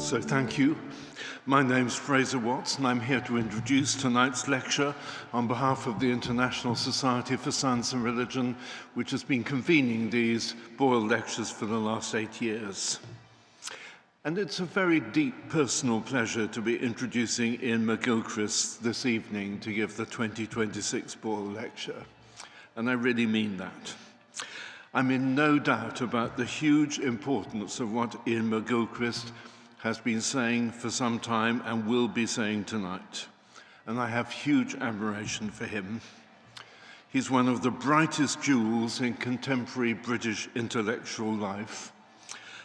So thank you. My name's Fraser Watts, and I'm here to introduce tonight's lecture on behalf of the International Society for Science and Religion, which has been convening these Boyle Lectures for the last 8 years. And it's a very deep personal pleasure to be introducing Iain McGilchrist this evening to give the 2026 Boyle Lecture. And I really mean that. I'm in no doubt about the huge importance of what Iain McGilchrist has been saying for some time and will be saying tonight. And I have huge admiration for him. He's one of the brightest jewels in contemporary British intellectual life,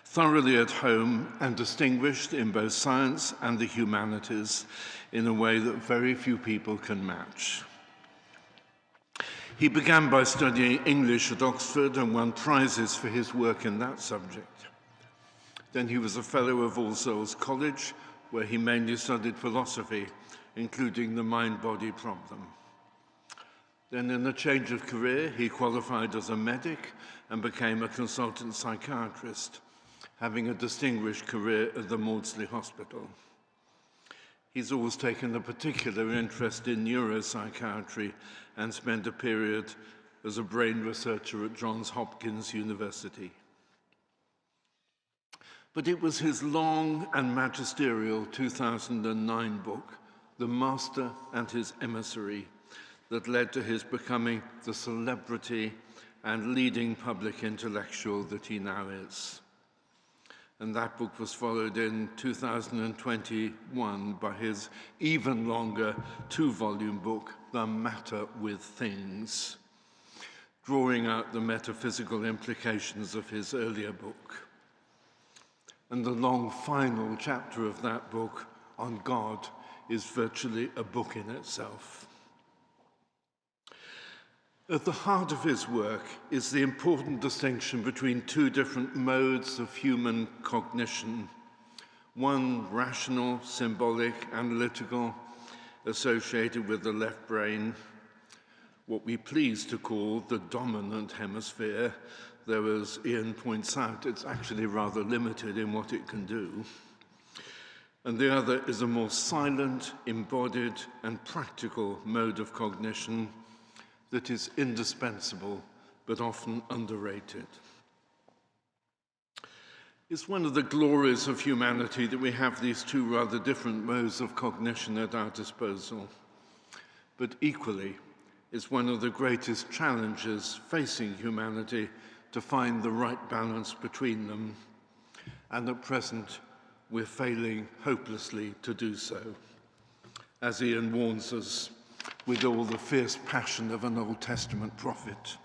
thoroughly at home and distinguished in both science and the humanities in a way that very few people can match. He began by studying English at Oxford and won prizes for his work in that subject. Then he was a fellow of All Souls College, where he mainly studied philosophy, including the mind-body problem. Then in a change of career, he qualified as a medic and became a consultant psychiatrist, having a distinguished career at the Maudsley Hospital. He's always taken a particular interest in neuropsychiatry and spent a period as a brain researcher at Johns Hopkins University. But it was his long and magisterial 2009 book, The Master and His Emissary, that led to his becoming the celebrity and leading public intellectual that he now is. And that book was followed in 2021 by his even longer 2-volume book, The Matter with Things, drawing out the metaphysical implications of his earlier book. And the long final chapter of that book on God is virtually a book in itself. At the heart of his work is the important distinction between two different modes of human cognition. One rational, symbolic, analytical, associated with the left brain, what we please to call the dominant hemisphere, though as Iain points out, it's actually rather limited in what it can do. And the other is a more silent, embodied, and practical mode of cognition that is indispensable, but often underrated. It's one of the glories of humanity that we have these two rather different modes of cognition at our disposal. But equally, it's one of the greatest challenges facing humanity to find the right balance between them. And at present, we're failing hopelessly to do so, as Iain warns us, with all the fierce passion of an Old Testament prophet.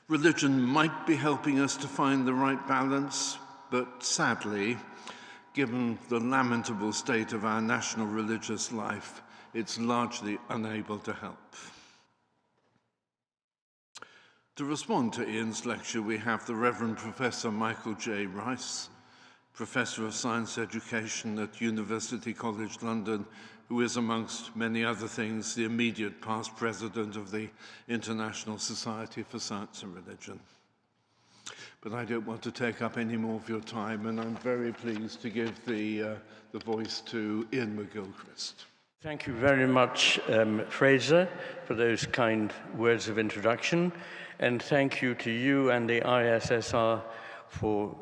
Religion might be helping us to find the right balance, but sadly, given the lamentable state of our national religious life, it's largely unable to help. To respond to Iain's lecture, we have the Reverend Professor Michael J. Reiss, Professor of Science Education at University College London, who is, amongst many other things, the immediate past president of the International Society for Science and Religion. But I don't want to take up any more of your time, and I'm very pleased to give the voice to Iain McGilchrist. Thank you very much, Fraser, for those kind words of introduction, and thank you to you and the ISSR for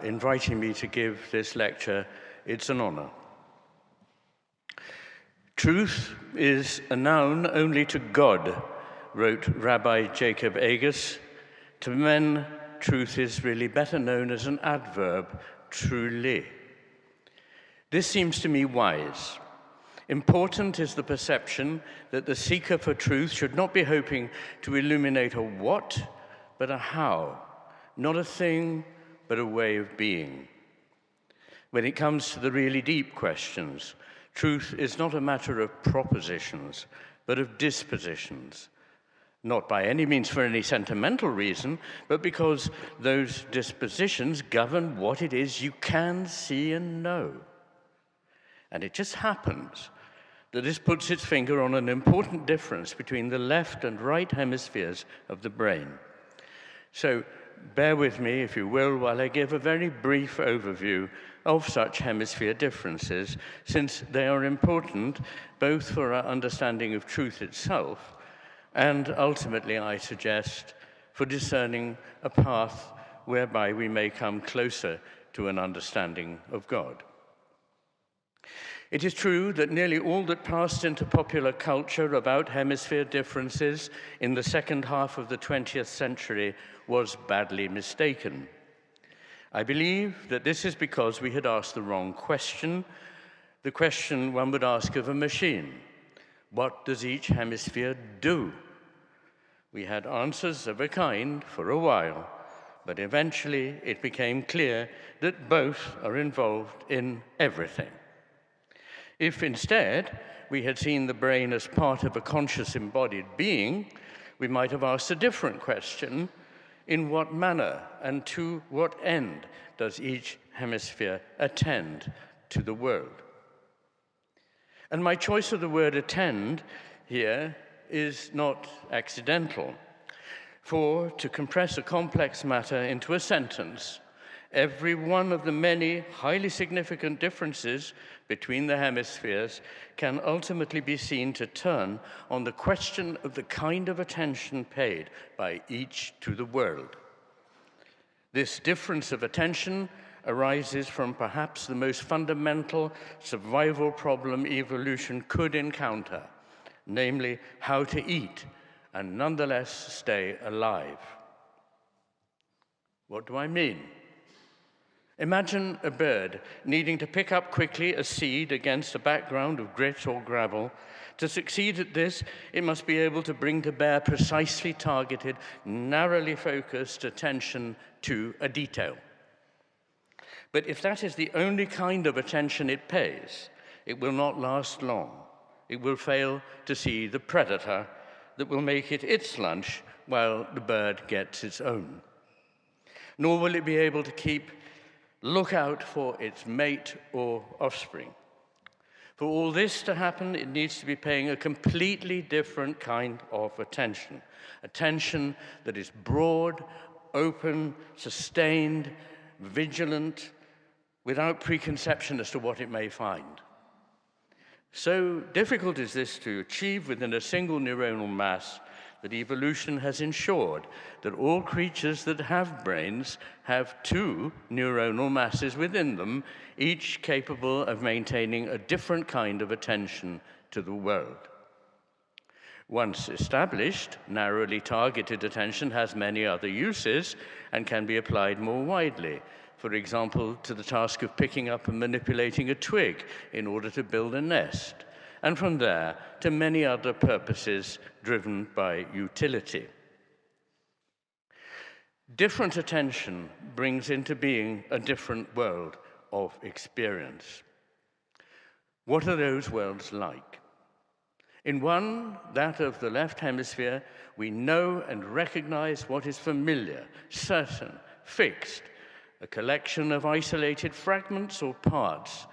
inviting me to give this lecture. It's an honor. Truth is a noun only to God, wrote Rabbi Jacob Agus. To men, truth is really better known as an adverb, truly. This seems to me wise. Important is the perception that the seeker for truth should not be hoping to illuminate a what, but a how, not a thing, but a way of being. When it comes to the really deep questions, truth is not a matter of propositions, but of dispositions. Not by any means for any sentimental reason, but because those dispositions govern what it is you can see and know. And it just happens that this puts its finger on an important difference between the left and right hemispheres of the brain. So bear with me, if you will, while I give a very brief overview of such hemisphere differences, since they are important both for our understanding of truth itself and ultimately, I suggest, for discerning a path whereby we may come closer to an understanding of God. It is true that nearly all that passed into popular culture about hemisphere differences in the second half of the 20th century was badly mistaken. I believe that this is because we had asked the wrong question, the question one would ask of a machine. What does each hemisphere do? We had answers of a kind for a while, but eventually it became clear that both are involved in everything. If instead we had seen the brain as part of a conscious embodied being, we might have asked a different question: in what manner and to what end does each hemisphere attend to the world? And my choice of the word attend here is not accidental. For to compress a complex matter into a sentence, every one of the many highly significant differences between the hemispheres can ultimately be seen to turn on the question of the kind of attention paid by each to the world. This difference of attention arises from perhaps the most fundamental survival problem evolution could encounter, namely how to eat and nonetheless stay alive. What do I mean? Imagine a bird needing to pick up quickly a seed against a background of grit or gravel. To succeed at this, it must be able to bring to bear precisely targeted, narrowly focused attention to a detail. But if that is the only kind of attention it pays, it will not last long. It will fail to see the predator that will make it its lunch while the bird gets its own. Nor will it be able to keep lookout for its mate or offspring. For all this to happen, it needs to be paying a completely different kind of attention. Attention that is broad, open, sustained, vigilant, without preconception as to what it may find. So difficult is this to achieve within a single neuronal mass that evolution has ensured that all creatures that have brains have two neuronal masses within them, each capable of maintaining a different kind of attention to the world. Once established, narrowly targeted attention has many other uses and can be applied more widely. For example, to the task of picking up and manipulating a twig in order to build a nest, and from there to many other purposes driven by utility. Different attention brings into being a different world of experience. What are those worlds like? In one, that of the left hemisphere, we know and recognize what is familiar, certain, fixed, a collection of isolated fragments or parts,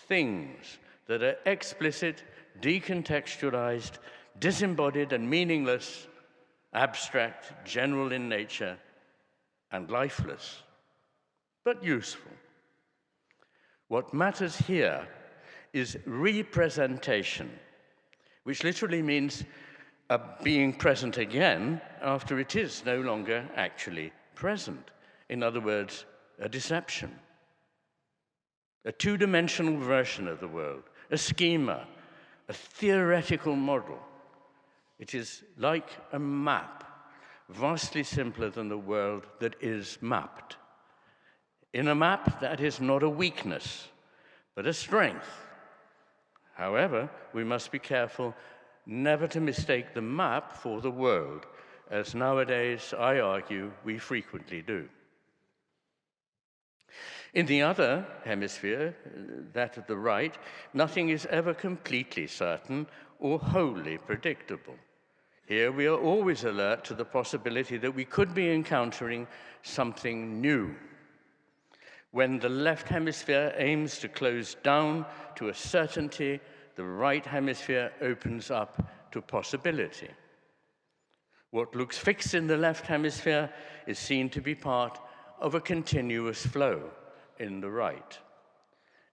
things that are explicit, decontextualized, disembodied and meaningless, abstract, general in nature, and lifeless, but useful. What matters here is representation, which literally means being present again after it is no longer actually present. In other words, a deception, a two-dimensional version of the world, a schema, a theoretical model. It is like a map, vastly simpler than the world that is mapped. In a map, that is not a weakness, but a strength. However, we must be careful never to mistake the map for the world, as nowadays, I argue, we frequently do. In the other hemisphere, that of the right, nothing is ever completely certain or wholly predictable. Here we are always alert to the possibility that we could be encountering something new. When the left hemisphere aims to close down to a certainty, the right hemisphere opens up to possibility. What looks fixed in the left hemisphere is seen to be part of a continuous flow in the right.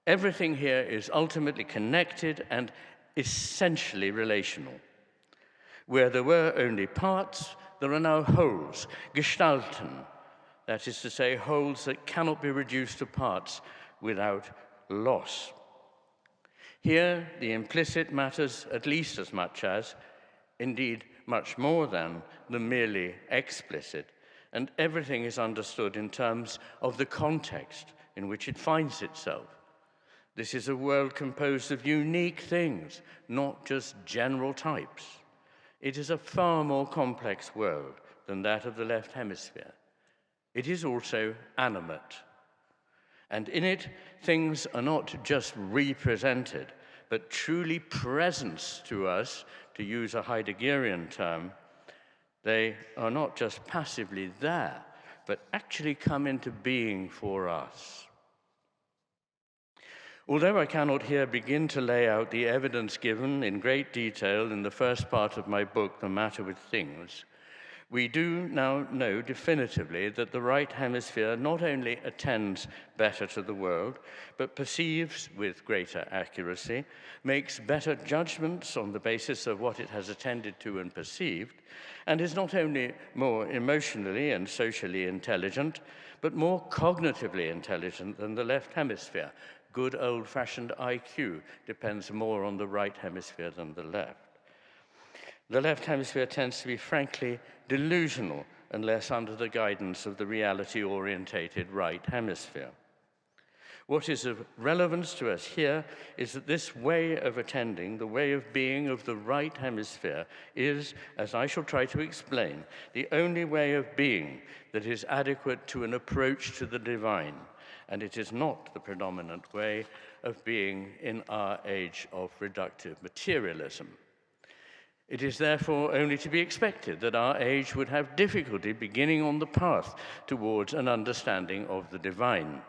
Everything here is ultimately connected and essentially relational. Where there were only parts, there are now wholes, Gestalten, that is to say, wholes that cannot be reduced to parts without loss. Here, the implicit matters at least as much as, indeed much more than, the merely explicit, and everything is understood in terms of the context in which it finds itself. This is a world composed of unique things, not just general types. It is a far more complex world than that of the left hemisphere. It is also animate. And in it, things are not just represented, but truly present to us, to use a Heideggerian term. They are not just passively there, but actually come into being for us. Although I cannot here begin to lay out the evidence given in great detail in the first part of my book, The Matter with Things, we do now know definitively that the right hemisphere not only attends better to the world, but perceives with greater accuracy, makes better judgments on the basis of what it has attended to and perceived, and is not only more emotionally and socially intelligent, but more cognitively intelligent than the left hemisphere. Good old-fashioned IQ depends more on the right hemisphere than the left. The left hemisphere tends to be frankly delusional unless under the guidance of the reality-orientated right hemisphere. What is of relevance to us here is that this way of attending, the way of being of the right hemisphere, is, as I shall try to explain, the only way of being that is adequate to an approach to the divine, and it is not the predominant way of being in our age of reductive materialism. It is therefore only to be expected that our age would have difficulty beginning on the path towards an understanding of the divine.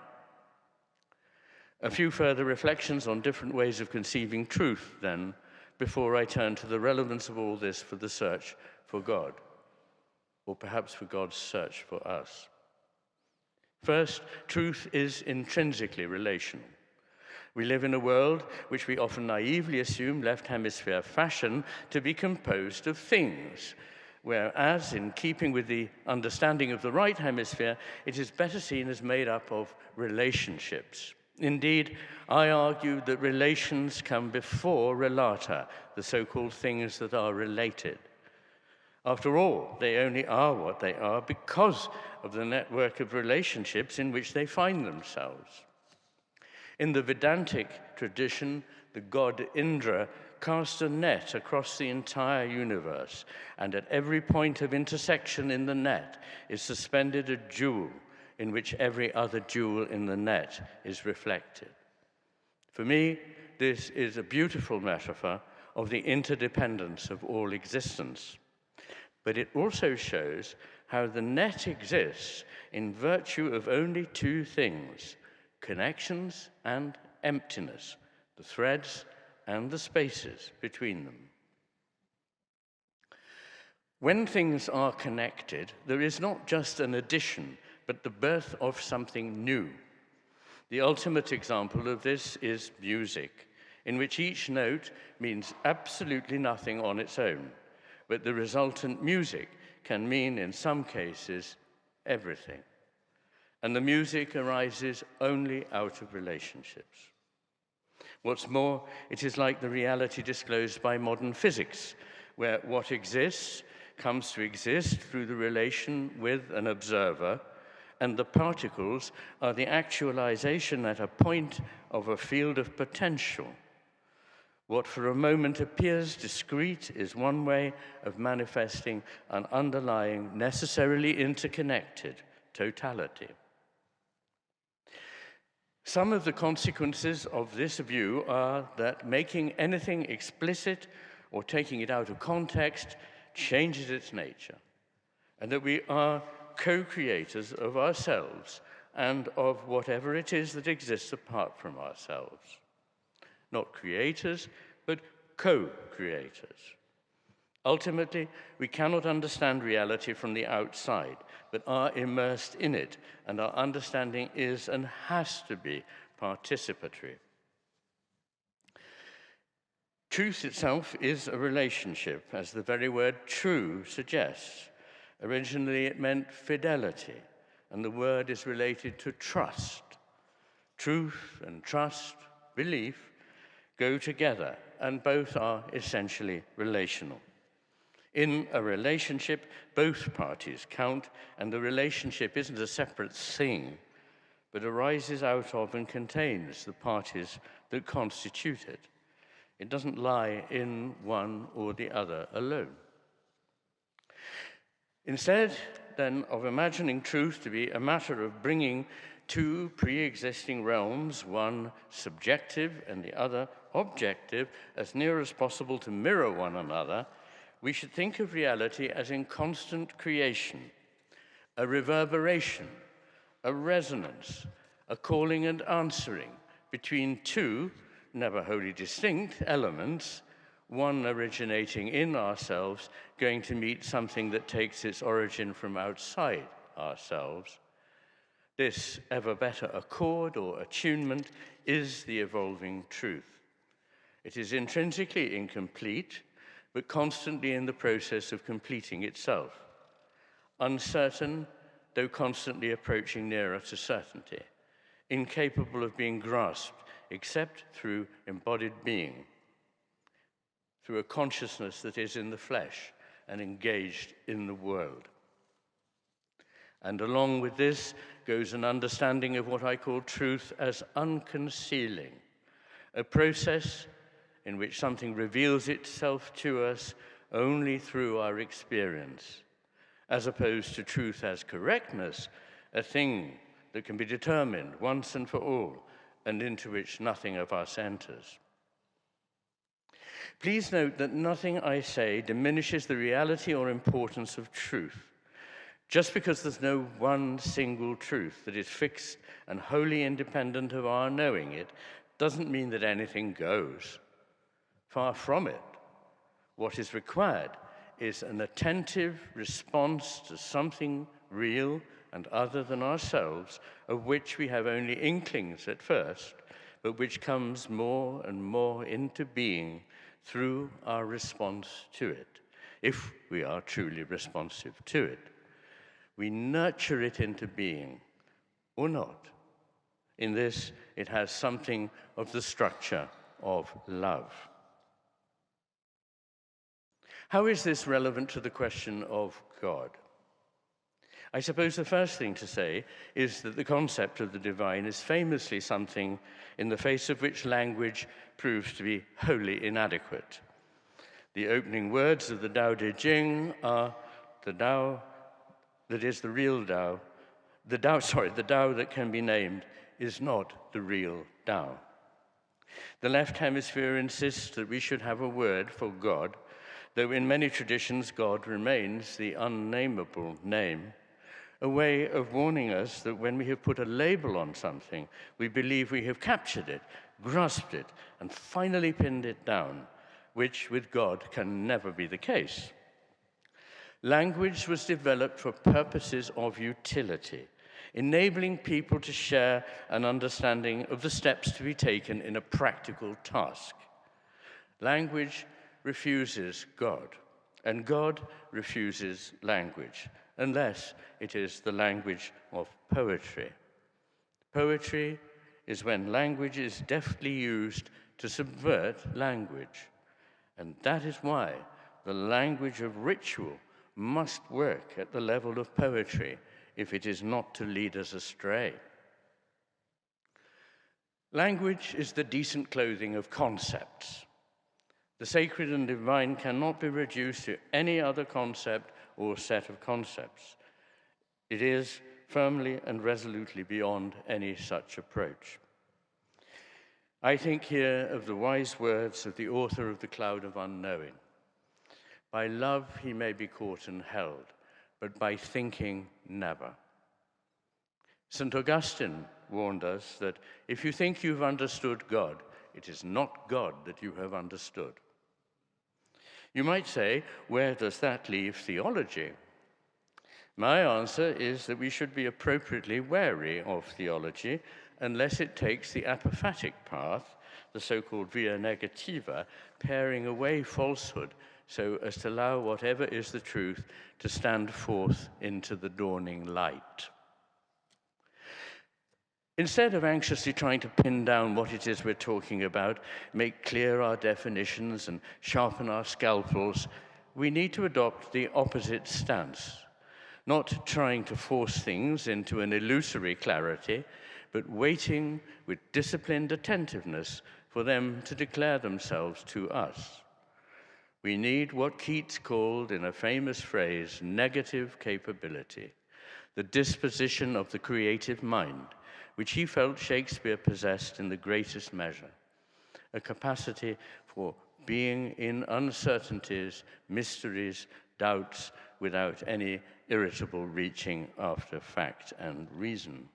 A few further reflections on different ways of conceiving truth, then, before I turn to the relevance of all this for the search for God, or perhaps for God's search for us. First, truth is intrinsically relational. We live in a world which we often naively assume left hemisphere fashion to be composed of things, whereas, in keeping with the understanding of the right hemisphere, it is better seen as made up of relationships. Indeed, I argue that relations come before relata, the so-called things that are related. After all, they only are what they are because of the network of relationships in which they find themselves. In the Vedantic tradition, the god Indra cast a net across the entire universe, and at every point of intersection in the net is suspended a jewel in which every other jewel in the net is reflected. For me, this is a beautiful metaphor of the interdependence of all existence. But it also shows how the net exists in virtue of only two things: connections and emptiness, the threads and the spaces between them. When things are connected, there is not just an addition, but the birth of something new. The ultimate example of this is music, in which each note means absolutely nothing on its own, but the resultant music can mean, in some cases, everything. And the music arises only out of relationships. What's more, it is like the reality disclosed by modern physics, where what exists comes to exist through the relation with an observer, and the particles are the actualization at a point of a field of potential. What for a moment appears discrete is one way of manifesting an underlying, necessarily interconnected totality. Some of the consequences of this view are that making anything explicit or taking it out of context changes its nature, and that we are co-creators of ourselves and of whatever it is that exists apart from ourselves. Not creators, but co-creators. Ultimately, we cannot understand reality from the outside, but are immersed in it, and our understanding is and has to be participatory. Truth itself is a relationship, as the very word true suggests. Originally, it meant fidelity, and the word is related to trust. Truth and trust, belief, go together, and both are essentially relational. In a relationship, both parties count, and the relationship isn't a separate thing, but arises out of and contains the parties that constitute it. It doesn't lie in one or the other alone. Instead, then, of imagining truth to be a matter of bringing two pre-existing realms, one subjective and the other objective, as near as possible to mirror one another, we should think of reality as in constant creation, a reverberation, a resonance, a calling and answering between two, never wholly distinct elements, one originating in ourselves, going to meet something that takes its origin from outside ourselves. This ever better accord or attunement is the evolving truth. It is intrinsically incomplete, but constantly in the process of completing itself. Uncertain, though constantly approaching nearer to certainty. Incapable of being grasped except through embodied being, through a consciousness that is in the flesh and engaged in the world. And along with this goes an understanding of what I call truth as unconcealing, a process in which something reveals itself to us only through our experience, as opposed to truth as correctness, a thing that can be determined once and for all, and into which nothing of us enters. Please note that nothing I say diminishes the reality or importance of truth. Just because there's no one single truth that is fixed and wholly independent of our knowing it, doesn't mean that anything goes. Far from it. What is required is an attentive response to something real and other than ourselves, of which we have only inklings at first, but which comes more and more into being through our response to it, if we are truly responsive to it. We nurture it into being, or not. In this, it has something of the structure of love. How is this relevant to the question of God? I suppose the first thing to say is that the concept of the divine is famously something in the face of which language proves to be wholly inadequate. The opening words of the Tao Te Ching are the Tao that is the real Tao. The Tao that can be named is not the real Tao. The left hemisphere insists that we should have a word for God, though in many traditions God remains the unnameable name, a way of warning us that when we have put a label on something, we believe we have captured it, grasped it, and finally pinned it down, which with God can never be the case. Language was developed for purposes of utility, enabling people to share an understanding of the steps to be taken in a practical task. Language refuses God, and God refuses language, unless it is the language of poetry. Poetry is when language is deftly used to subvert language, and that is why the language of ritual must work at the level of poetry if it is not to lead us astray. Language is the decent clothing of concepts. The sacred and divine cannot be reduced to any other concept or set of concepts. It is firmly and resolutely beyond any such approach. I think here of the wise words of the author of The Cloud of Unknowing. By love he may be caught and held, but by thinking never. St. Augustine warned us that if you think you've understood God, it is not God that you have understood. You might say, where does that leave theology? My answer is that we should be appropriately wary of theology unless it takes the apophatic path, the so-called via negativa, paring away falsehood so as to allow whatever is the truth to stand forth into the dawning light. Instead of anxiously trying to pin down what it is we're talking about, make clear our definitions and sharpen our scalpels, we need to adopt the opposite stance, not trying to force things into an illusory clarity, but waiting with disciplined attentiveness for them to declare themselves to us. We need what Keats called, in a famous phrase, negative capability, the disposition of the creative mind, which he felt Shakespeare possessed in the greatest measure, a capacity for being in uncertainties, mysteries, doubts, without any irritable reaching after fact and reason.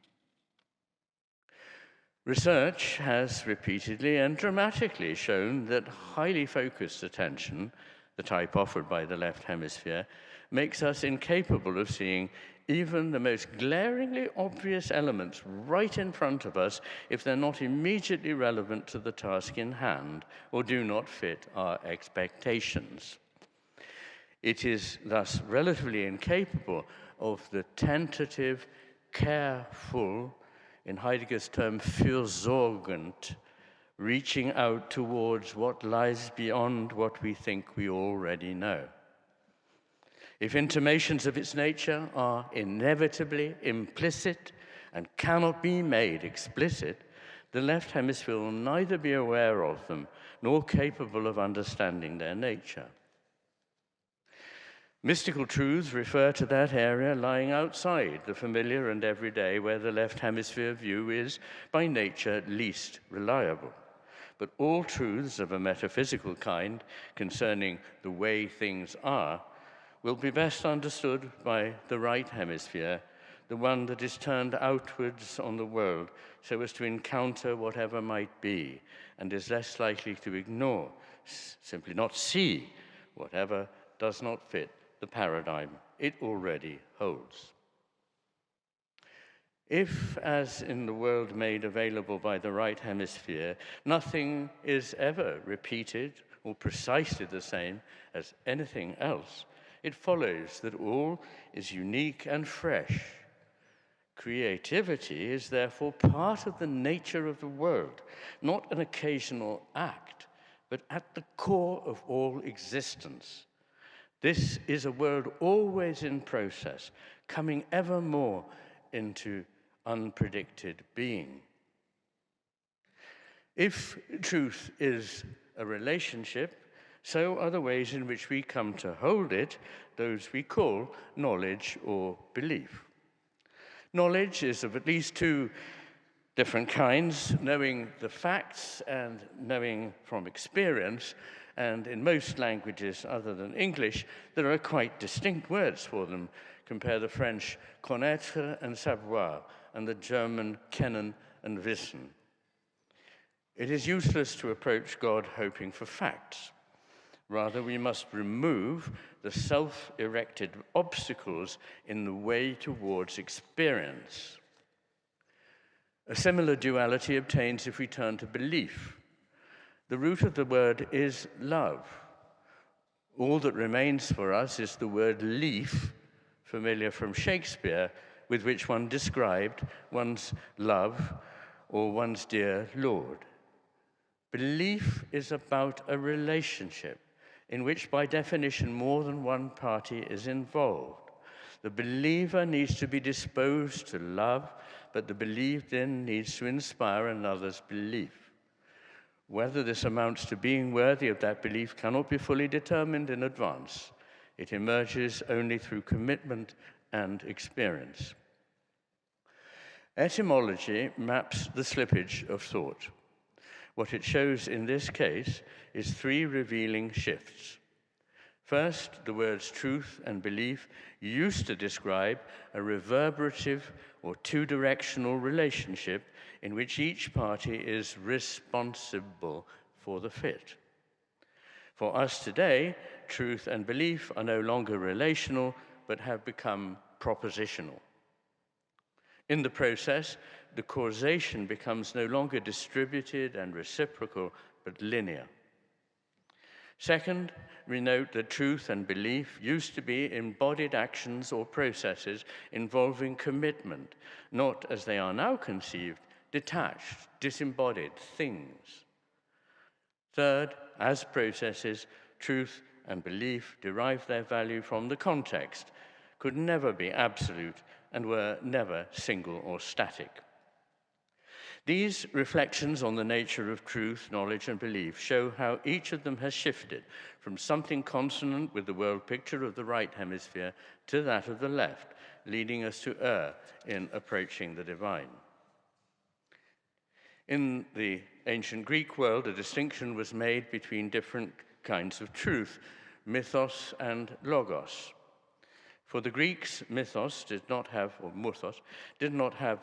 Research has repeatedly and dramatically shown that highly focused attention, the type offered by the left hemisphere, makes us incapable of seeing even the most glaringly obvious elements right in front of us if they're not immediately relevant to the task in hand or do not fit our expectations. It is thus relatively incapable of the tentative, careful, in Heidegger's term, fürsorgend, reaching out towards what lies beyond what we think we already know. If intimations of its nature are inevitably implicit and cannot be made explicit, the left hemisphere will neither be aware of them nor capable of understanding their nature. Mystical truths refer to that area lying outside the familiar and everyday, where the left hemisphere view is, by nature, least reliable. But all truths of a metaphysical kind concerning the way things are will be best understood by the right hemisphere, the one that is turned outwards on the world so as to encounter whatever might be, and is less likely to ignore, simply not see, whatever does not fit the paradigm it already holds. If, as in the world made available by the right hemisphere, nothing is ever repeated or precisely the same as anything else, it follows that all is unique and fresh. Creativity is therefore part of the nature of the world, not an occasional act, but at the core of all existence. This is a world always in process, coming ever more into unpredicted being. If truth is a relationship, so are the ways in which we come to hold it, those we call knowledge or belief. Knowledge is of at least two different kinds, knowing the facts and knowing from experience, and in most languages other than English, there are quite distinct words for them. Compare the French connaître and savoir, and the German kennen and wissen. It is useless to approach God hoping for facts. Rather, we must remove the self-erected obstacles in the way towards experience. A similar duality obtains if we turn to belief. The root of the word is love. All that remains for us is the word leaf, familiar from Shakespeare, with which one described one's love or one's dear Lord. Belief is about a relationship in which, by definition, more than one party is involved. The believer needs to be disposed to love, but the believed in needs to inspire another's belief. Whether this amounts to being worthy of that belief cannot be fully determined in advance. It emerges only through commitment and experience. Etymology maps the slippage of thought. What it shows in this case is three revealing shifts. First, the words truth and belief used to describe a reverberative or two-directional relationship in which each party is responsible for the fit. For us today, truth and belief are no longer relational, but have become propositional. In the process, the causation becomes no longer distributed and reciprocal, but linear. Second, we note that truth and belief used to be embodied actions or processes involving commitment, not, as they are now conceived, detached, disembodied things. Third, as processes, truth and belief derive their value from the context, could never be absolute, and were never single or static. These reflections on the nature of truth, knowledge, and belief show how each of them has shifted from something consonant with the world picture of the right hemisphere to that of the left, leading us to err in approaching the divine. In the ancient Greek world, a distinction was made between different kinds of truth, mythos and logos. For the Greeks, mythos did not have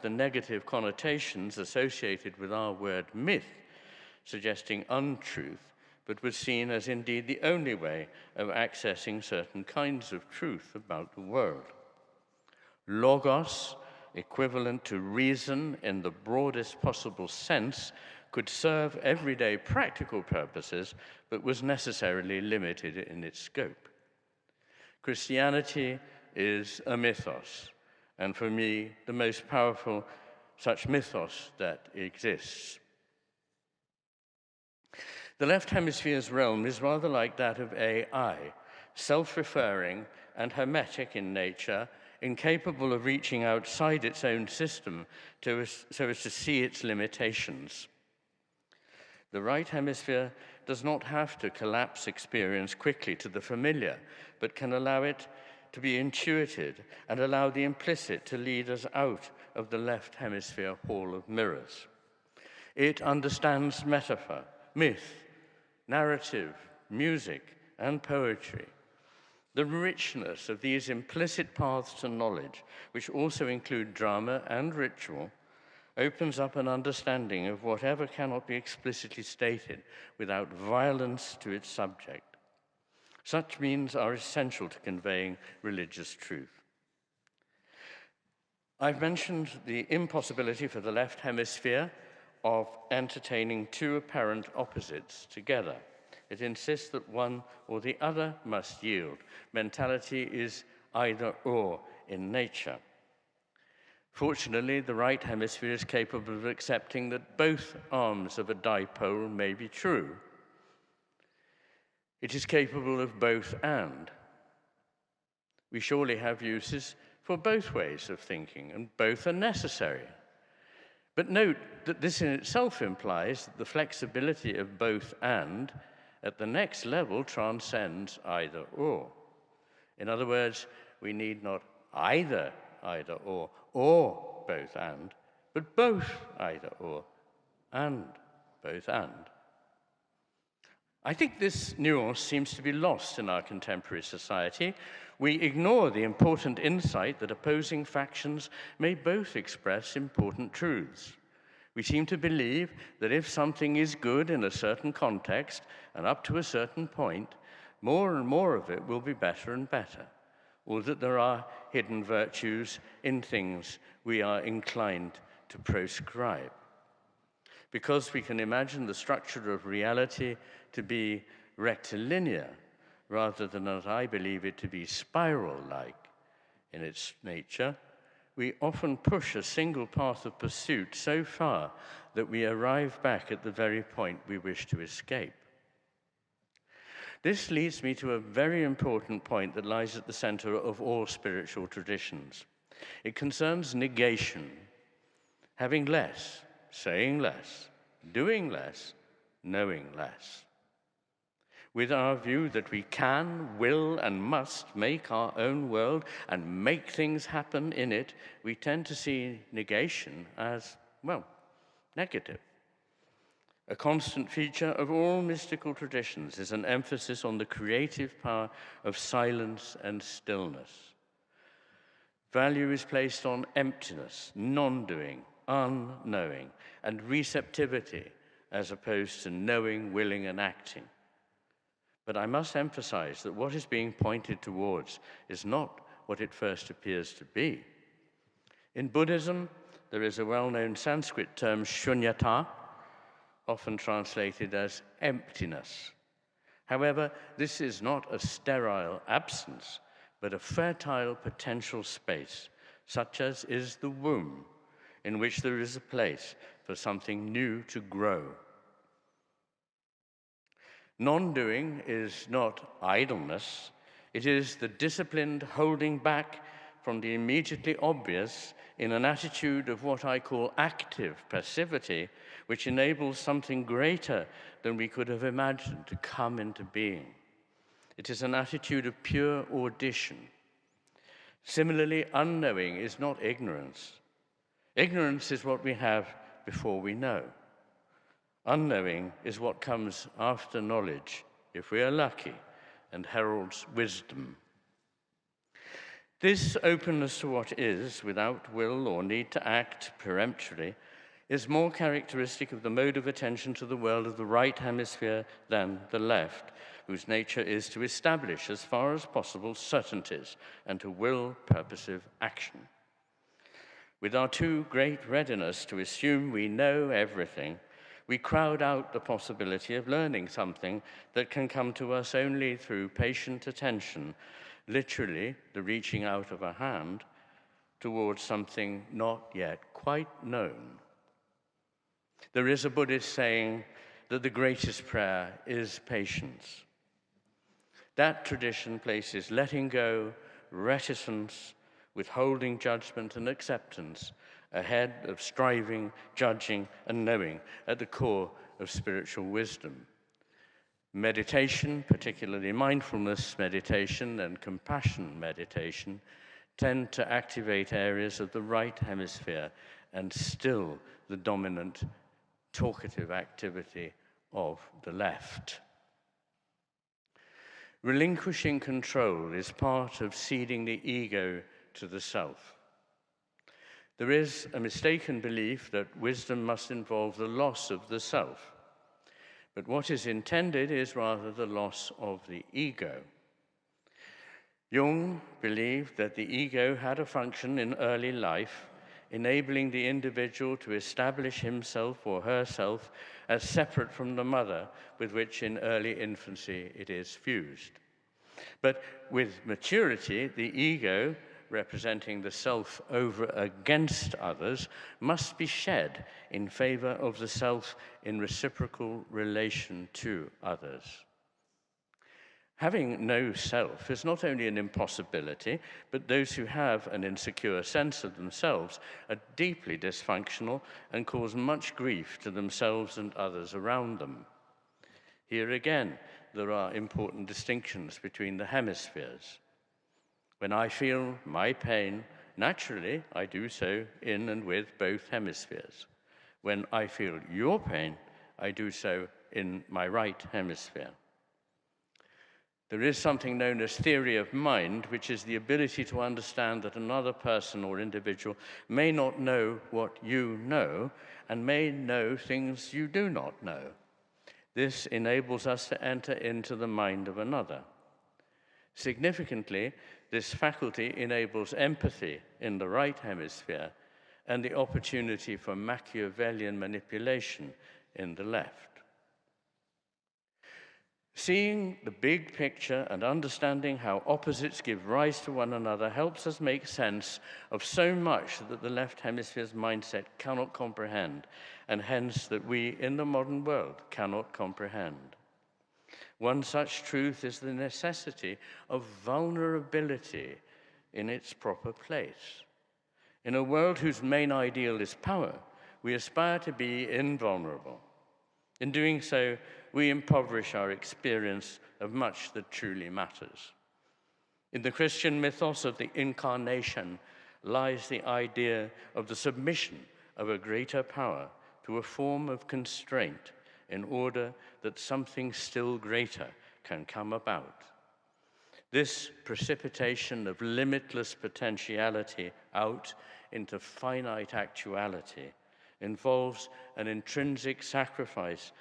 the negative connotations associated with our word myth, suggesting untruth, but was seen as indeed the only way of accessing certain kinds of truth about the world. Logos, equivalent to reason in the broadest possible sense, could serve everyday practical purposes, but was necessarily limited in its scope. Christianity is a mythos, and for me, the most powerful such mythos that exists. The left hemisphere's realm is rather like that of AI, self-referring and hermetic in nature, incapable of reaching outside its own system so as to see its limitations. The right hemisphere does not have to collapse experience quickly to the familiar, but can allow it to be intuited and allow the implicit to lead us out of the left hemisphere hall of mirrors. It understands metaphor, myth, narrative, music, and poetry. The richness of these implicit paths to knowledge, which also include drama and ritual, opens up an understanding of whatever cannot be explicitly stated without violence to its subject. Such means are essential to conveying religious truth. I've mentioned the impossibility for the left hemisphere of entertaining two apparent opposites together. It insists that one or the other must yield. Mentality is either or in nature. Fortunately, the right hemisphere is capable of accepting that both arms of a dipole may be true. It is capable of both and. We surely have uses for both ways of thinking, and both are necessary. But note that this in itself implies that the flexibility of both and at the next level transcends either or. In other words, we need not either or both and, but both either or and both and. I think this nuance seems to be lost in our contemporary society. We ignore the important insight that opposing factions may both express important truths. We seem to believe that if something is good in a certain context and up to a certain point, more and more of it will be better and better, or that there are hidden virtues in things we are inclined to proscribe. Because we can imagine the structure of reality to be rectilinear, rather than as I believe it to be spiral-like in its nature, we often push a single path of pursuit so far that we arrive back at the very point we wish to escape. This leads me to a very important point that lies at the center of all spiritual traditions. It concerns negation, having less, saying less, doing less, knowing less. With our view that we can, will, and must make our own world and make things happen in it, we tend to see negation as, well, negative. A constant feature of all mystical traditions is an emphasis on the creative power of silence and stillness. Value is placed on emptiness, non-doing, unknowing, and receptivity, as opposed to knowing, willing, and acting. But I must emphasize that what is being pointed towards is not what it first appears to be. In Buddhism, there is a well-known Sanskrit term, shunyata, often translated as emptiness. However, this is not a sterile absence, but a fertile potential space, such as is the womb, in which there is a place for something new to grow. Non-doing is not idleness. It is the disciplined holding back from the immediately obvious in an attitude of what I call active passivity, which enables something greater than we could have imagined to come into being. It is an attitude of pure audition. Similarly, unknowing is not ignorance. Ignorance is what we have before we know. Unknowing is what comes after knowledge, if we are lucky, and heralds wisdom. This openness to what is, without will or need to act peremptorily, is more characteristic of the mode of attention to the world of the right hemisphere than the left, whose nature is to establish, as far as possible, certainties and to will purposive action. With our too great readiness to assume we know everything, we crowd out the possibility of learning something that can come to us only through patient attention, literally the reaching out of a hand towards something not yet quite known. There is a Buddhist saying that the greatest prayer is patience. That tradition places letting go, reticence, withholding judgment and acceptance ahead of striving, judging, and knowing at the core of spiritual wisdom. Meditation, particularly mindfulness meditation and compassion meditation, tend to activate areas of the right hemisphere and still the dominant talkative activity of the left. Relinquishing control is part of ceding the ego to the self. There is a mistaken belief that wisdom must involve the loss of the self. But what is intended is rather the loss of the ego. Jung believed that the ego had a function in early life, enabling the individual to establish himself or herself as separate from the mother with which in early infancy it is fused. But with maturity, the ego, representing the self over against others, must be shed in favor of the self in reciprocal relation to others. Having no self is not only an impossibility, but those who have an insecure sense of themselves are deeply dysfunctional and cause much grief to themselves and others around them. Here again, there are important distinctions between the hemispheres. When I feel my pain, naturally, I do so in and with both hemispheres. When I feel your pain, I do so in my right hemisphere. There is something known as theory of mind, which is the ability to understand that another person or individual may not know what you know and may know things you do not know. This enables us to enter into the mind of another. Significantly, this faculty enables empathy in the right hemisphere and the opportunity for Machiavellian manipulation in the left. Seeing the big picture and understanding how opposites give rise to one another helps us make sense of so much that the left hemisphere's mindset cannot comprehend, and hence that we in the modern world cannot comprehend. One such truth is the necessity of vulnerability in its proper place. In a world whose main ideal is power, we aspire to be invulnerable. In doing so, we impoverish our experience of much that truly matters. In the Christian mythos of the incarnation lies the idea of the submission of a greater power to a form of constraint in order that something still greater can come about. This precipitation of limitless potentiality out into finite actuality involves an intrinsic sacrifice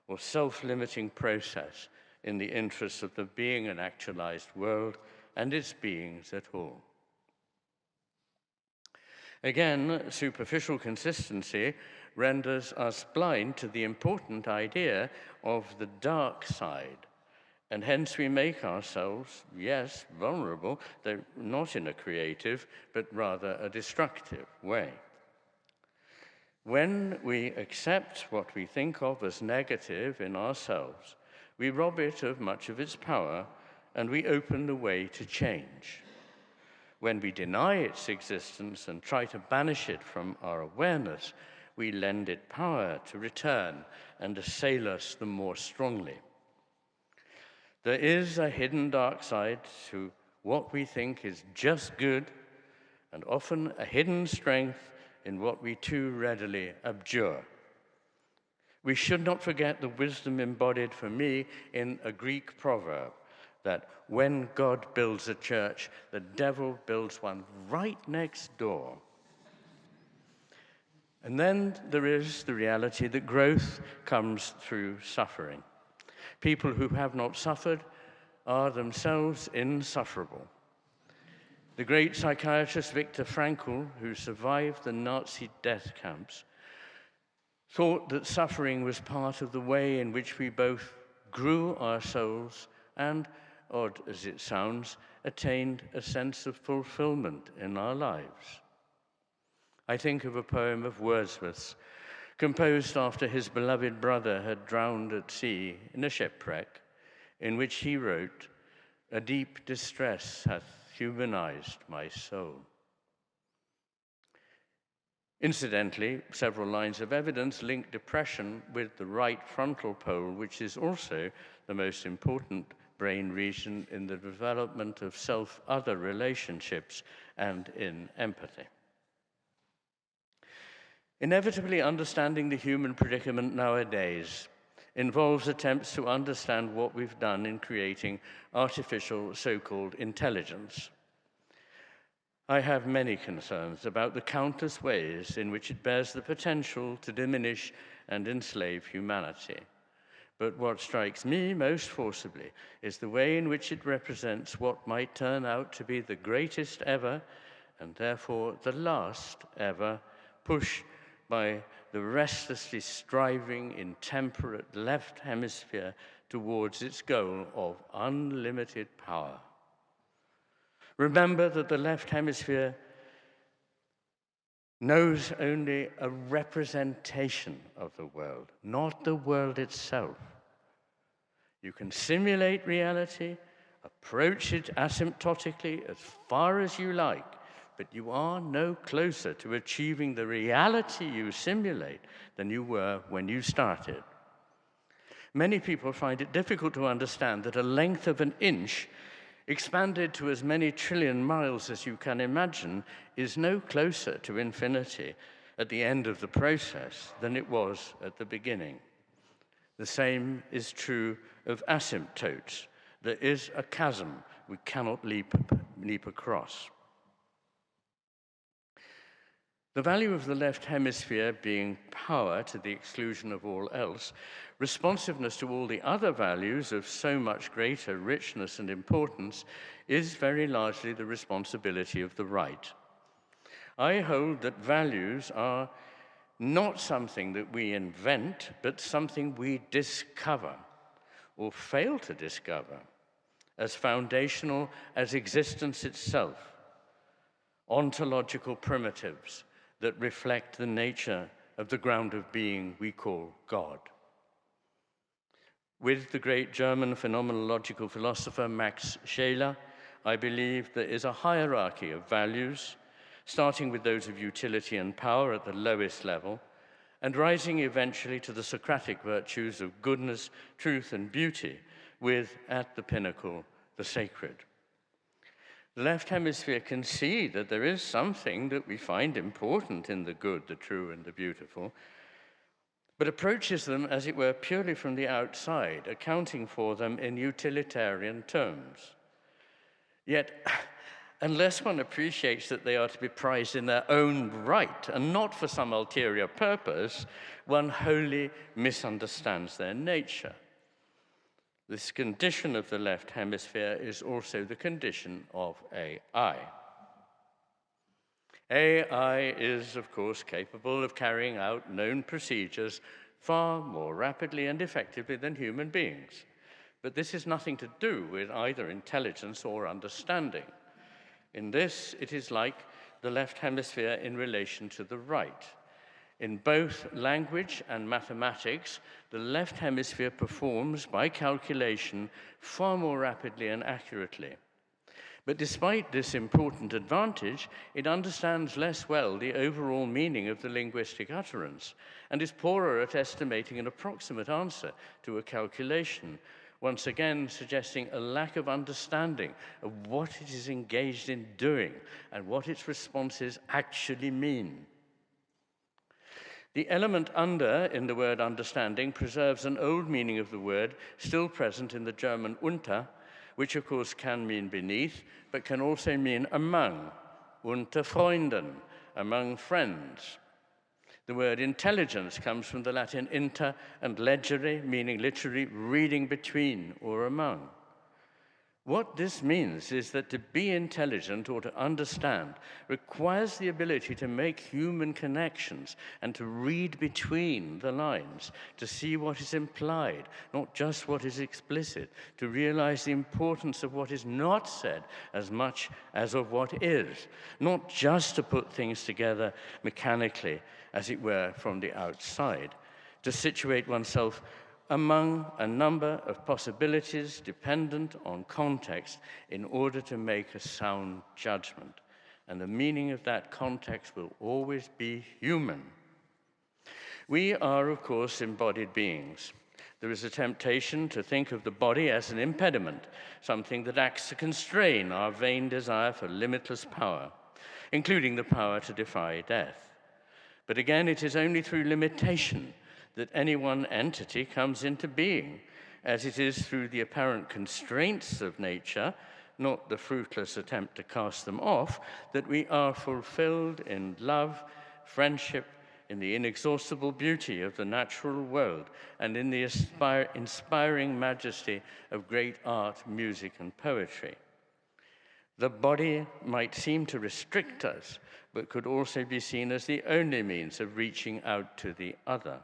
or self-limiting process in the interests of the being and actualized world and its beings at all. Again, superficial consistency renders us blind to the important idea of the dark side, and hence we make ourselves, yes, vulnerable, though not in a creative, but rather a destructive way. When we accept what we think of as negative in ourselves, we rob it of much of its power, and we open the way to change. When we deny its existence and try to banish it from our awareness, we lend it power to return and assail us the more strongly. There is a hidden dark side to what we think is just good, and often a hidden strength in what we too readily abjure. We should not forget the wisdom embodied for me in a Greek proverb, that when God builds a church, the devil builds one right next door. And then there is the reality that growth comes through suffering. People who have not suffered are themselves insufferable. The great psychiatrist Viktor Frankl, who survived the Nazi death camps, thought that suffering was part of the way in which we both grew our souls and, odd as it sounds, attained a sense of fulfillment in our lives. I think of a poem of Wordsworth's, composed after his beloved brother had drowned at sea in a shipwreck, in which he wrote, "A deep distress hath humanized my soul." Incidentally, several lines of evidence link depression with the right frontal pole, which is also the most important brain region in the development of self-other relationships and in empathy. Inevitably, understanding the human predicament nowadays involves attempts to understand what we've done in creating artificial so-called intelligence. I have many concerns about the countless ways in which it bears the potential to diminish and enslave humanity. But what strikes me most forcibly is the way in which it represents what might turn out to be the greatest ever, and therefore the last ever, push by the restlessly striving, intemperate left hemisphere towards its goal of unlimited power. Remember that the left hemisphere knows only a representation of the world, not the world itself. You can simulate reality, approach it asymptotically as far as you like, but you are no closer to achieving the reality you simulate than you were when you started. Many people find it difficult to understand that a length of an inch expanded to as many trillion miles as you can imagine is no closer to infinity at the end of the process than it was at the beginning. The same is true of asymptotes. There is a chasm we cannot leap across. The value of the left hemisphere being power to the exclusion of all else, responsiveness to all the other values of so much greater richness and importance, is very largely the responsibility of the right. I hold that values are not something that we invent, but something we discover or fail to discover as foundational as existence itself, ontological primitives that reflect the nature of the ground of being we call God. With the great German phenomenological philosopher Max Scheler, I believe there is a hierarchy of values, starting with those of utility and power at the lowest level, and rising eventually to the Socratic virtues of goodness, truth, and beauty, with, at the pinnacle, the sacred. The left hemisphere can see that there is something that we find important in the good, the true, and the beautiful, but approaches them, as it were, purely from the outside, accounting for them in utilitarian terms. Yet, unless one appreciates that they are to be prized in their own right and not for some ulterior purpose, one wholly misunderstands their nature. This condition of the left hemisphere is also the condition of AI. AI is, of course, capable of carrying out known procedures far more rapidly and effectively than human beings. But this has nothing to do with either intelligence or understanding. In this, it is like the left hemisphere in relation to the right. In both language and mathematics, the left hemisphere performs, by calculation, far more rapidly and accurately. But despite this important advantage, it understands less well the overall meaning of the linguistic utterance and is poorer at estimating an approximate answer to a calculation, once again suggesting a lack of understanding of what it is engaged in doing and what its responses actually mean. The element under in the word understanding preserves an old meaning of the word still present in the German unter, which of course can mean beneath, but can also mean among, unter Freunden, among friends. The word intelligence comes from the Latin inter and legere, meaning literally reading between or among. What this means is that to be intelligent or to understand requires the ability to make human connections and to read between the lines, to see what is implied, not just what is explicit, to realize the importance of what is not said as much as of what is, not just to put things together mechanically, as it were, from the outside, to situate oneself among a number of possibilities dependent on context in order to make a sound judgment. And the meaning of that context will always be human. We are, of course, embodied beings. There is a temptation to think of the body as an impediment, something that acts to constrain our vain desire for limitless power, including the power to defy death. But again, it is only through limitation that any one entity comes into being, as it is through the apparent constraints of nature, not the fruitless attempt to cast them off, that we are fulfilled in love, friendship, in the inexhaustible beauty of the natural world, and in the inspiring majesty of great art, music, and poetry. The body might seem to restrict us, but could also be seen as the only means of reaching out to the other.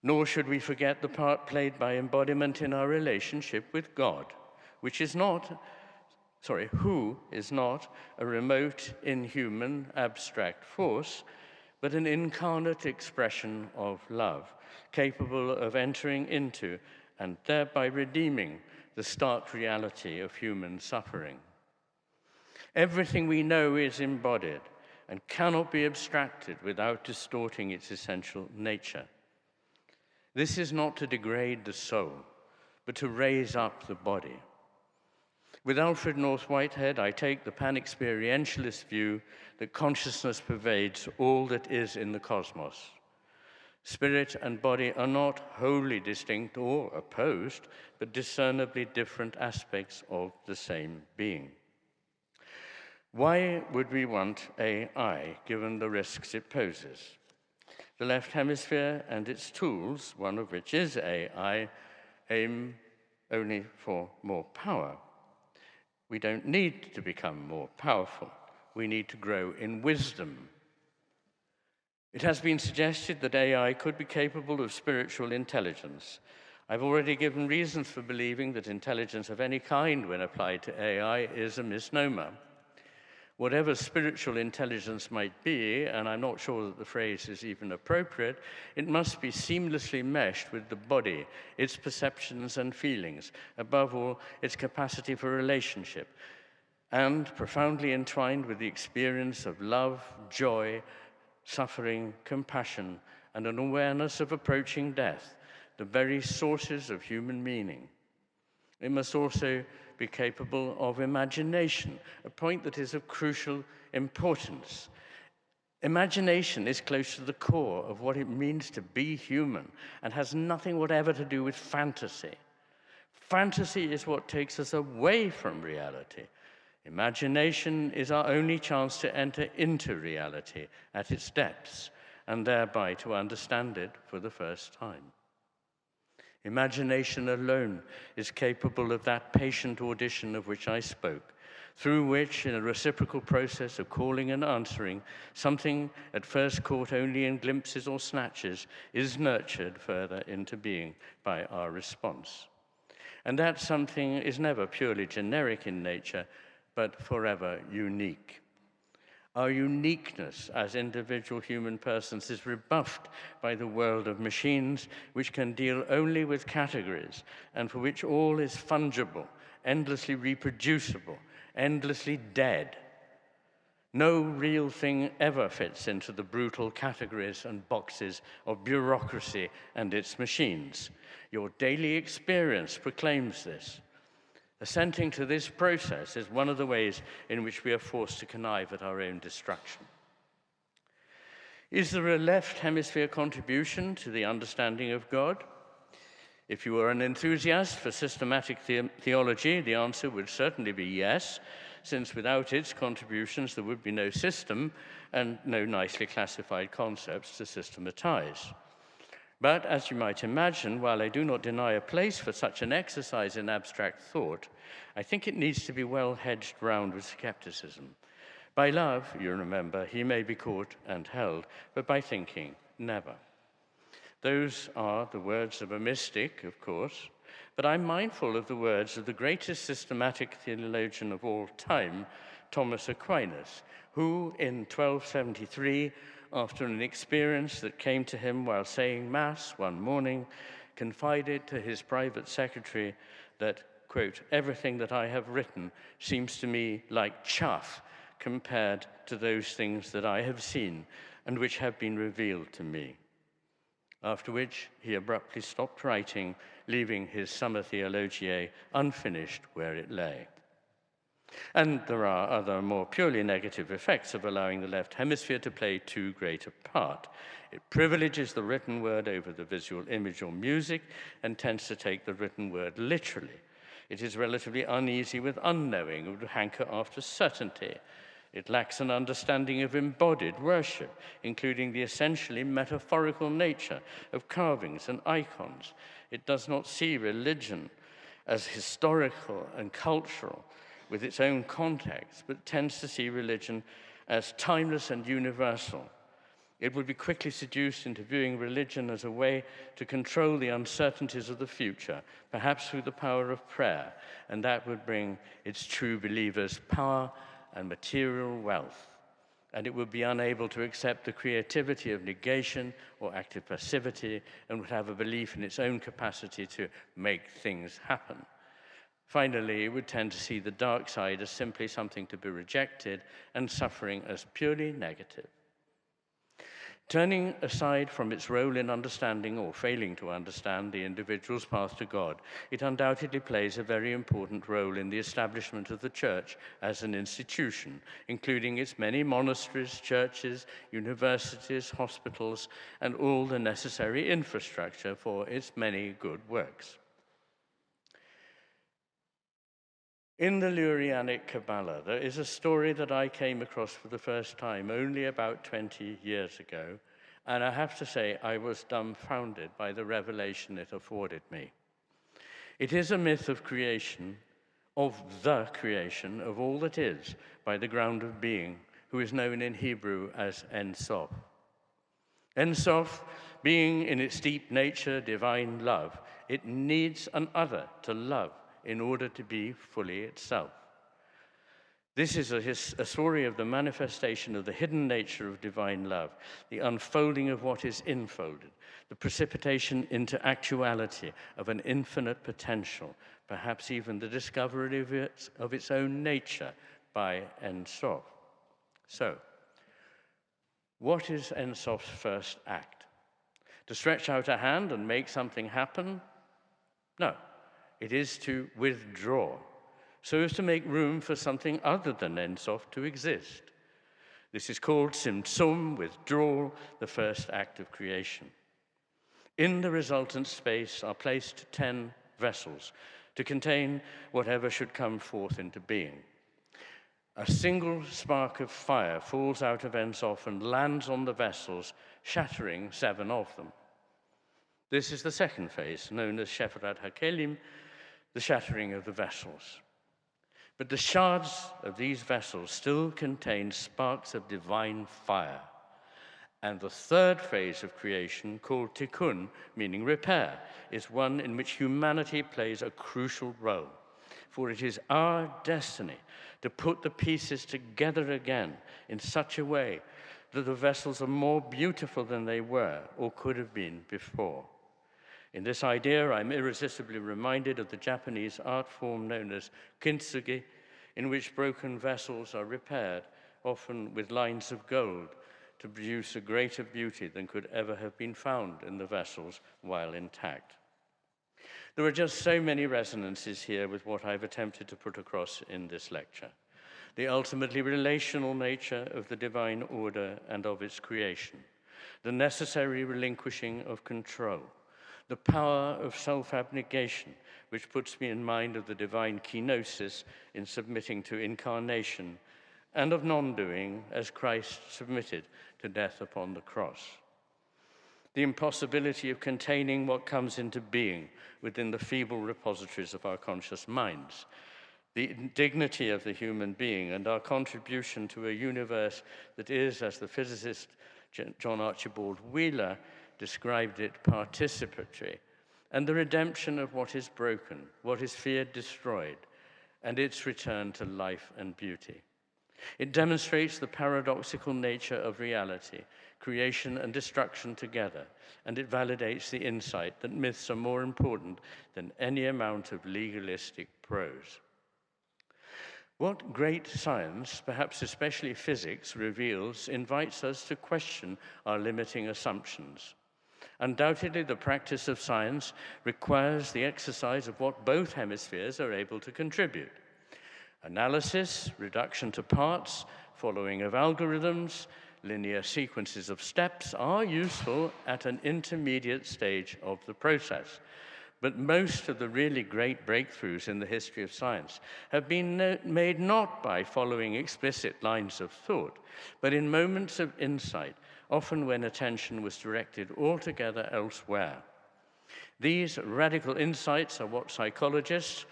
Nor should we forget the part played by embodiment in our relationship with God, who is not a remote, inhuman, abstract force, but an incarnate expression of love, capable of entering into and thereby redeeming the stark reality of human suffering. Everything we know is embodied and cannot be abstracted without distorting its essential nature. This is not to degrade the soul, but to raise up the body. With Alfred North Whitehead, I take the pan-experientialist view that consciousness pervades all that is in the cosmos. Spirit and body are not wholly distinct or opposed, but discernibly different aspects of the same being. Why would we want AI, given the risks it poses? The left hemisphere and its tools, one of which is AI, aim only for more power. We don't need to become more powerful. We need to grow in wisdom. It has been suggested that AI could be capable of spiritual intelligence. I've already given reasons for believing that intelligence of any kind, when applied to AI, is a misnomer. Whatever spiritual intelligence might be, and I'm not sure that the phrase is even appropriate, it must be seamlessly meshed with the body, its perceptions and feelings, above all, its capacity for relationship, and profoundly entwined with the experience of love, joy, suffering, compassion, and an awareness of approaching death, the very sources of human meaning. It must also be capable of imagination, a point that is of crucial importance. Imagination is close to the core of what it means to be human and has nothing whatever to do with fantasy. Fantasy is what takes us away from reality. Imagination is our only chance to enter into reality at its depths and thereby to understand it for the first time. Imagination alone is capable of that patient audition of which I spoke, through which, in a reciprocal process of calling and answering, something at first caught only in glimpses or snatches is nurtured further into being by our response. And that something is never purely generic in nature, but forever unique. Our uniqueness as individual human persons is rebuffed by the world of machines, which can deal only with categories and for which all is fungible, endlessly reproducible, endlessly dead. No real thing ever fits into the brutal categories and boxes of bureaucracy and its machines. Your daily experience proclaims this. Assenting to this process is one of the ways in which we are forced to connive at our own destruction. Is there a left hemisphere contribution to the understanding of God? If you are an enthusiast for systematic theology, the answer would certainly be yes, since without its contributions there would be no system and no nicely classified concepts to systematize. But, as you might imagine, while I do not deny a place for such an exercise in abstract thought, I think it needs to be well hedged round with skepticism. By love, you remember, he may be caught and held, but by thinking, never. Those are the words of a mystic, of course, but I'm mindful of the words of the greatest systematic theologian of all time, Thomas Aquinas, who in 1273, after an experience that came to him while saying Mass one morning, confided to his private secretary that, quote, everything that I have written seems to me like chaff compared to those things that I have seen and which have been revealed to me. After which he abruptly stopped writing, leaving his Summa Theologiae unfinished where it lay. And there are other more purely negative effects of allowing the left hemisphere to play too great a part. It privileges the written word over the visual image or music and tends to take the written word literally. It is relatively uneasy with unknowing and would hanker after certainty. It lacks an understanding of embodied worship, including the essentially metaphorical nature of carvings and icons. It does not see religion as historical and cultural, with its own context, but tends to see religion as timeless and universal. It would be quickly seduced into viewing religion as a way to control the uncertainties of the future, perhaps through the power of prayer, and that would bring its true believers power and material wealth. And it would be unable to accept the creativity of negation or active passivity, and would have a belief in its own capacity to make things happen. Finally, it would tend to see the dark side as simply something to be rejected and suffering as purely negative. Turning aside from its role in understanding or failing to understand the individual's path to God, it undoubtedly plays a very important role in the establishment of the Church as an institution, including its many monasteries, churches, universities, hospitals, and all the necessary infrastructure for its many good works. In the Lurianic Kabbalah, there is a story that I came across for the first time only about 20 years ago, and I have to say I was dumbfounded by the revelation it afforded me. It is a myth of creation, of the creation of all that is by the ground of being, who is known in Hebrew as En Sof. En Sof, being in its deep nature divine love, it needs an other to love in order to be fully itself. This is a story of the manifestation of the hidden nature of divine love, the unfolding of what is infolded, the precipitation into actuality of an infinite potential, perhaps even the discovery of its own nature by En Sof. So, what is En Sof's first act? To stretch out a hand and make something happen? No. It is to withdraw, so as to make room for something other than En Sof to exist. This is called Tzimtzum, withdrawal, the first act of creation. In the resultant space are placed 10 vessels to contain whatever should come forth into being. A single spark of fire falls out of En Sof and lands on the vessels, shattering 7 of them. This is the second phase, known as Shefrat HaKelim, the shattering of the vessels. But the shards of these vessels still contain sparks of divine fire. And the third phase of creation, called Tikkun, meaning repair, is one in which humanity plays a crucial role. For it is our destiny to put the pieces together again in such a way that the vessels are more beautiful than they were or could have been before. In this idea, I'm irresistibly reminded of the Japanese art form known as kintsugi, in which broken vessels are repaired, often with lines of gold, to produce a greater beauty than could ever have been found in the vessels while intact. There are just so many resonances here with what I've attempted to put across in this lecture. The ultimately relational nature of the divine order and of its creation, the necessary relinquishing of control, the power of self-abnegation, which puts me in mind of the divine kenosis in submitting to incarnation, and of non-doing as Christ submitted to death upon the cross. The impossibility of containing what comes into being within the feeble repositories of our conscious minds, the dignity of the human being and our contribution to a universe that is, as the physicist John Archibald Wheeler described it, participatory, and the redemption of what is broken, what is feared destroyed, and its return to life and beauty. It demonstrates the paradoxical nature of reality, creation and destruction together, and it validates the insight that myths are more important than any amount of legalistic prose. What great science, perhaps especially physics, reveals invites us to question our limiting assumptions. Undoubtedly, the practice of science requires the exercise of what both hemispheres are able to contribute. Analysis, reduction to parts, following of algorithms, linear sequences of steps are useful at an intermediate stage of the process. But most of the really great breakthroughs in the history of science have been made not by following explicit lines of thought, but in moments of insight, often when attention was directed altogether elsewhere. These radical insights are what psychologists,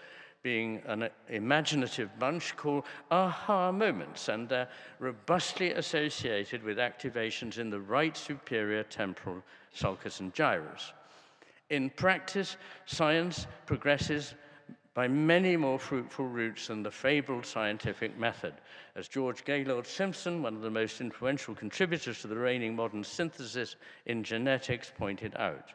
being an imaginative bunch, call aha moments, and they're robustly associated with activations in the right superior temporal sulcus and gyrus. In practice, science progresses by many more fruitful routes than the fabled scientific method, as George Gaylord Simpson, one of the most influential contributors to the reigning modern synthesis in genetics, pointed out.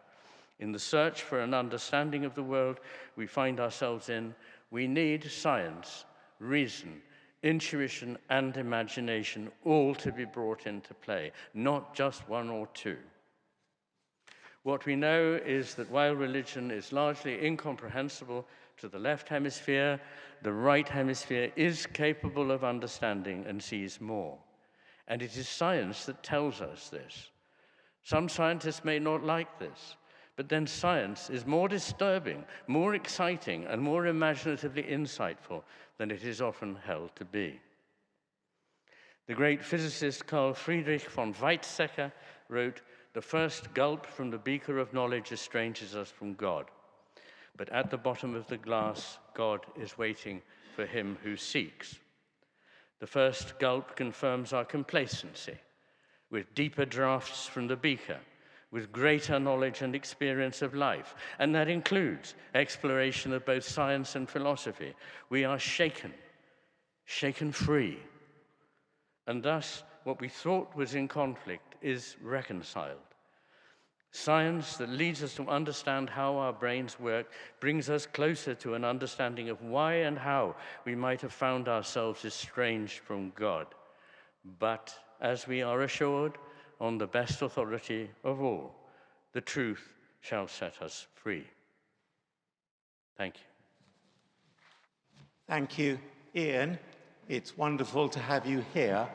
In the search for an understanding of the world we find ourselves in, we need science, reason, intuition, and imagination all to be brought into play, not just one or two. What we know is that while religion is largely incomprehensible to the left hemisphere, the right hemisphere is capable of understanding and sees more. And it is science that tells us this. Some scientists may not like this, but then science is more disturbing, more exciting, and more imaginatively insightful than it is often held to be. The great physicist Carl Friedrich von Weizsäcker wrote, "The first gulp from the beaker of knowledge estranges us from God. But at the bottom of the glass, God is waiting for him who seeks." The first gulp confirms our complacency, with deeper draughts from the beaker, with greater knowledge and experience of life, and that includes exploration of both science and philosophy. We are shaken free, and thus what we thought was in conflict is reconciled. Science that leads us to understand how our brains work brings us closer to an understanding of why and how we might have found ourselves estranged from God. But as we are assured, on the best authority of all, the truth shall set us free. Thank you. Thank you, Ian. It's wonderful to have you here.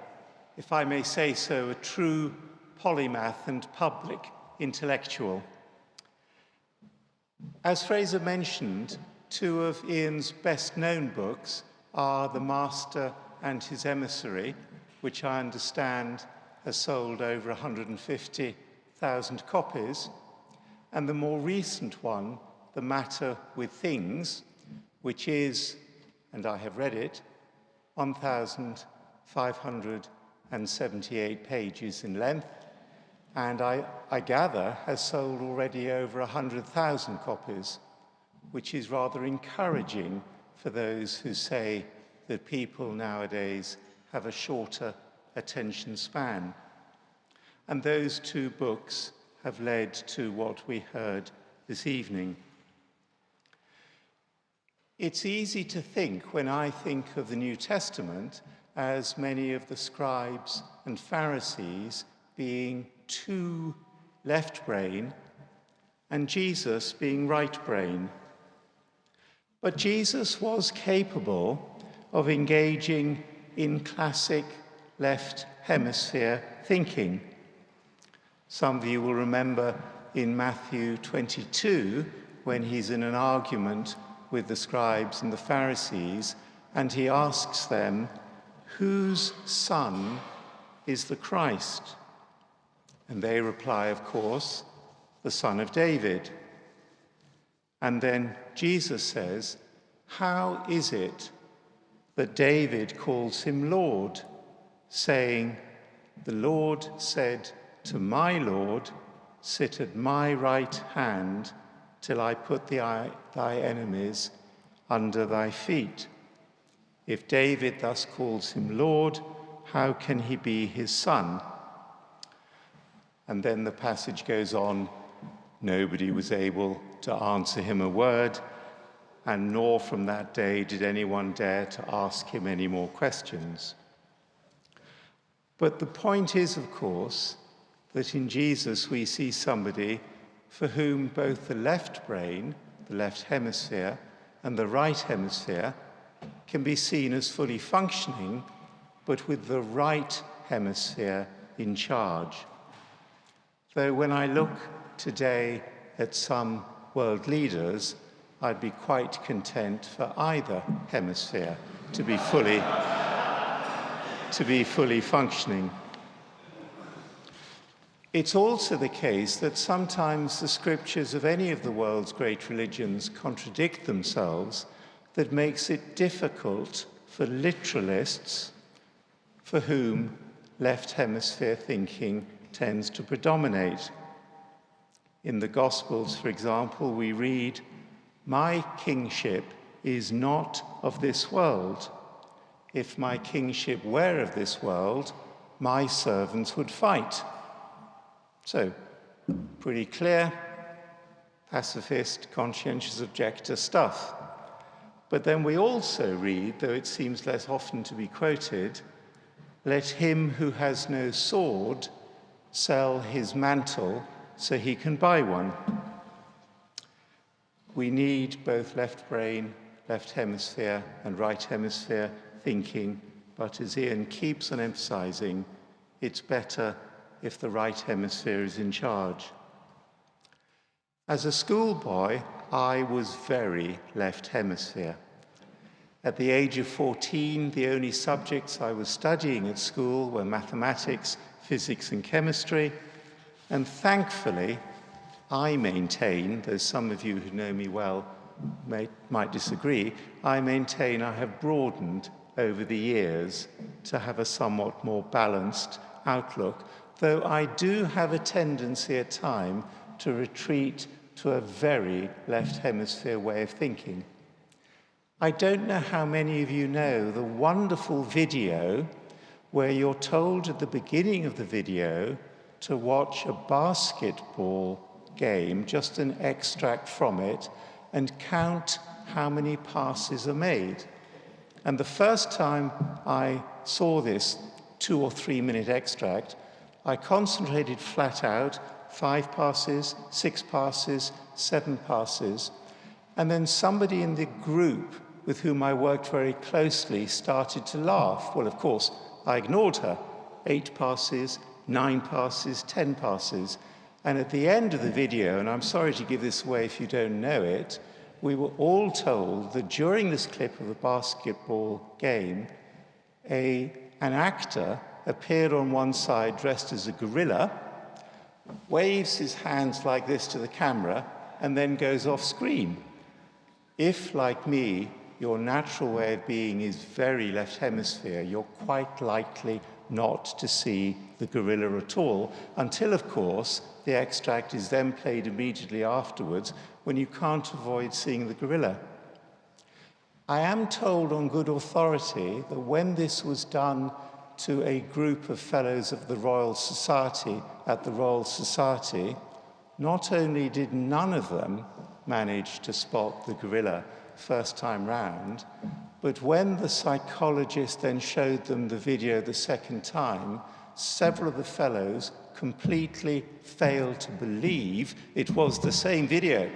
If I may say so, a true polymath and public intellectual. As Fraser mentioned, two of Ian's best-known books are The Master and His Emissary, which I understand has sold over 150,000 copies, and the more recent one, The Matter with Things, which is, and I have read it, 1,578 pages in length, and I gather has sold already over 100,000 copies, which is rather encouraging for those who say that people nowadays have a shorter attention span. And those two books have led to what we heard this evening. It's easy to think, when I think of the New Testament, as many of the scribes and Pharisees being too left brain and Jesus being right brain. But Jesus was capable of engaging in classic left hemisphere thinking. Some of you will remember in Matthew 22, when he's in an argument with the scribes and the Pharisees, and he asks them, whose son is the Christ? And they reply, of course, the son of David. And then Jesus says, how is it that David calls him Lord, saying, the Lord said to my Lord, sit at my right hand till I put thy enemies under thy feet. If David thus calls him Lord, how can he be his son? And then the passage goes on, nobody was able to answer him a word, and nor from that day did anyone dare to ask him any more questions. But the point is, of course, that in Jesus we see somebody for whom both the left brain, the left hemisphere, and the right hemisphere can be seen as fully functioning, but with the right hemisphere in charge. Though when I look today at some world leaders, I'd be quite content for either hemisphere to be fully functioning. It's also the case that sometimes the scriptures of any of the world's great religions contradict themselves, that makes it difficult for literalists, for whom left hemisphere thinking tends to predominate. In the Gospels, for example, we read, my kingship is not of this world. If my kingship were of this world, my servants would fight. So, pretty clear, pacifist, conscientious objector stuff. But then we also read, though it seems less often to be quoted, let him who has no sword sell his mantle so he can buy one. We need both left brain, left hemisphere, and right hemisphere thinking, but as Iain keeps on emphasizing, it's better if the right hemisphere is in charge. As a schoolboy, I was very left hemisphere. At the age of 14, the only subjects I was studying at school were mathematics, physics, and chemistry, and thankfully, I maintain, though some of you who know me well might disagree, I maintain I have broadened over the years to have a somewhat more balanced outlook, though I do have a tendency at times to retreat to a very left hemisphere way of thinking. I don't know how many of you know the wonderful video where you're told at the beginning of the video to watch a basketball game, just an extract from it, and count how many passes are made. And the first time I saw this 2 or 3 minute extract, I concentrated flat out, 5 passes, 6 passes, 7 passes, and then somebody in the group with whom I worked very closely started to laugh. Well, of course, I ignored her. 8 passes, 9 passes, 10 passes. And at the end of the video, and I'm sorry to give this away if you don't know it, we were all told that during this clip of the basketball game, an actor appeared on one side dressed as a gorilla, waves his hands like this to the camera, and then goes off screen. If, like me, your natural way of being is very left hemisphere, you're quite likely not to see the gorilla at all, until, of course, the extract is then played immediately afterwards when you can't avoid seeing the gorilla. I am told on good authority that when this was done to a group of fellows of the Royal Society at the Royal Society, not only did none of them manage to spot the gorilla first time round, but when the psychologist then showed them the video the second time, several of the fellows completely failed to believe it was the same video,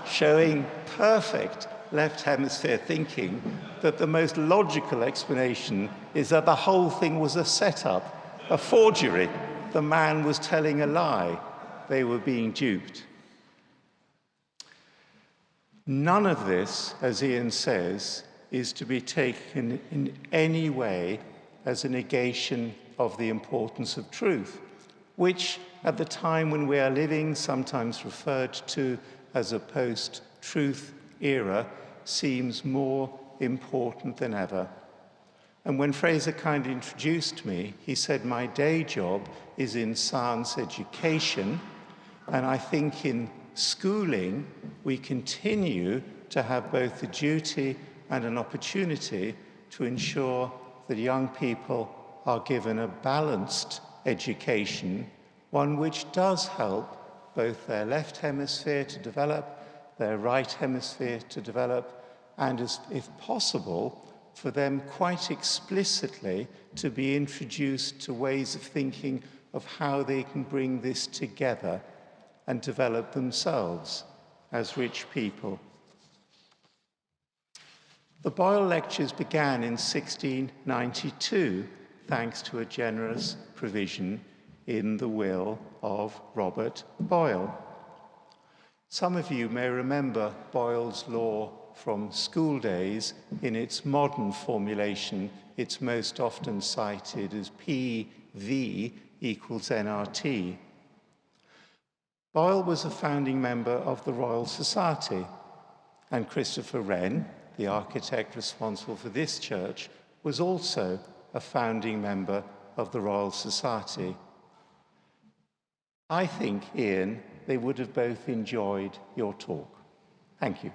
showing perfect left hemisphere thinking that the most logical explanation is that the whole thing was a setup, a forgery. The man was telling a lie. They were being duped. None of this, as Iain says, is to be taken in any way as a negation of the importance of truth, which at the time when we are living, sometimes referred to as a post-truth era, seems more important than ever. And when Fraser kindly introduced me, he said my day job is in science education, and I think in schooling we continue to have both the duty and an opportunity to ensure that young people are given a balanced education, one which does help both their left hemisphere to develop, their right hemisphere to develop, and, if possible, for them quite explicitly to be introduced to ways of thinking of how they can bring this together and develop themselves as rich people. The Boyle Lectures began in 1692, thanks to a generous provision in the will of Robert Boyle. Some of you may remember Boyle's law from school days. In its modern formulation, it's most often cited as PV equals nRT. Boyle was a founding member of the Royal Society, and Christopher Wren, the architect responsible for this church, was also a founding member of the Royal Society. I think, Iain, they would have both enjoyed your talk. Thank you.